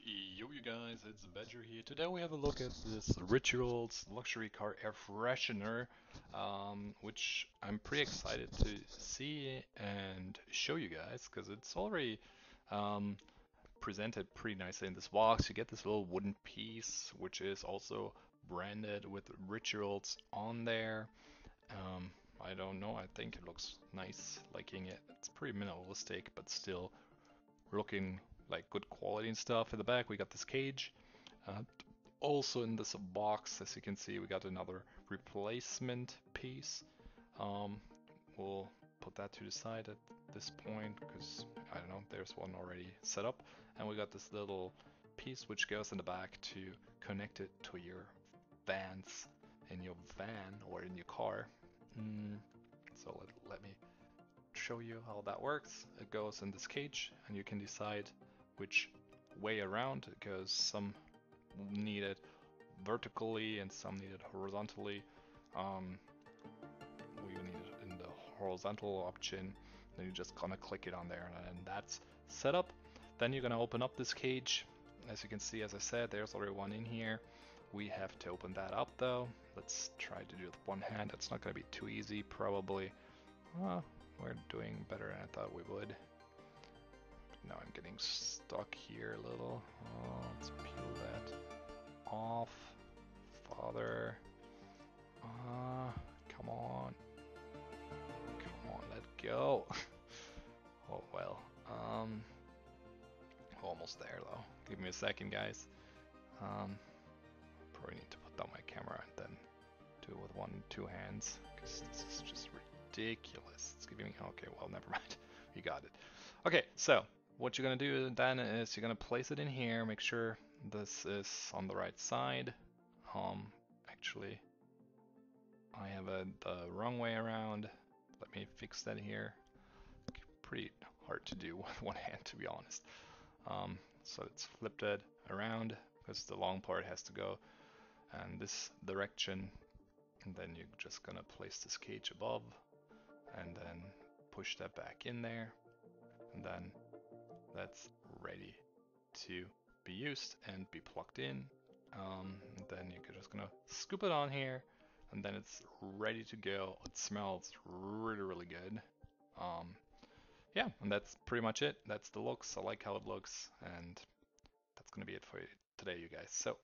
Yo, you guys, it's Badger here. Today we have a look at this Rituals luxury car air freshener, which I'm pretty excited to see and show you guys because it's already um, presented pretty nicely in this box. You get this little wooden piece, which is also branded with Rituals on there. I don't know, I think it looks nice, liking it. It's pretty minimalistic, but still looking like good quality and stuff. In the back we got this cage. Also in this box, as you can see, we got another replacement piece. Um, we'll put that to the side at this point because I don't know, there's one already set up. And we got this little piece which goes in the back to connect it to your vans in your van or in your car. So let me show you how that works. It goes in this cage and you can decide which way around it goes. Some need it vertically and some need it horizontally. We need it in the horizontal option. Then you're just gonna click it on there and that's set up. Then you're gonna open up this cage. As you can see, as I said, there's already one in here. We have to open that up though. Let's try to do it with one hand. It's not gonna be too easy probably. We're doing better than I thought we would. Now I'm getting stuck here a little. Let's peel that off. Father. Come on. Come on, let go. Oh well. Almost there though. Give me a second, guys. Probably need to put down my camera and then do it with two hands, because this is just ridiculous. It's giving me, okay, well, never mind. You got it. Okay, so what you're gonna do then is you're gonna place it in here, make sure this is on the right side. Actually, I have the wrong way around. Let me fix that here. Pretty hard to do with one hand, to be honest. So it's flipped it around because the long part has to go in this direction. And then you're just gonna place this cage above and then push that back in there, and then that's ready to be used and be plugged in. Then you're just gonna scoop it on here and then it's ready to go. It smells really good. Yeah, and that's pretty much it. That's the looks. I like how it looks, and that's gonna be it for today, you guys. So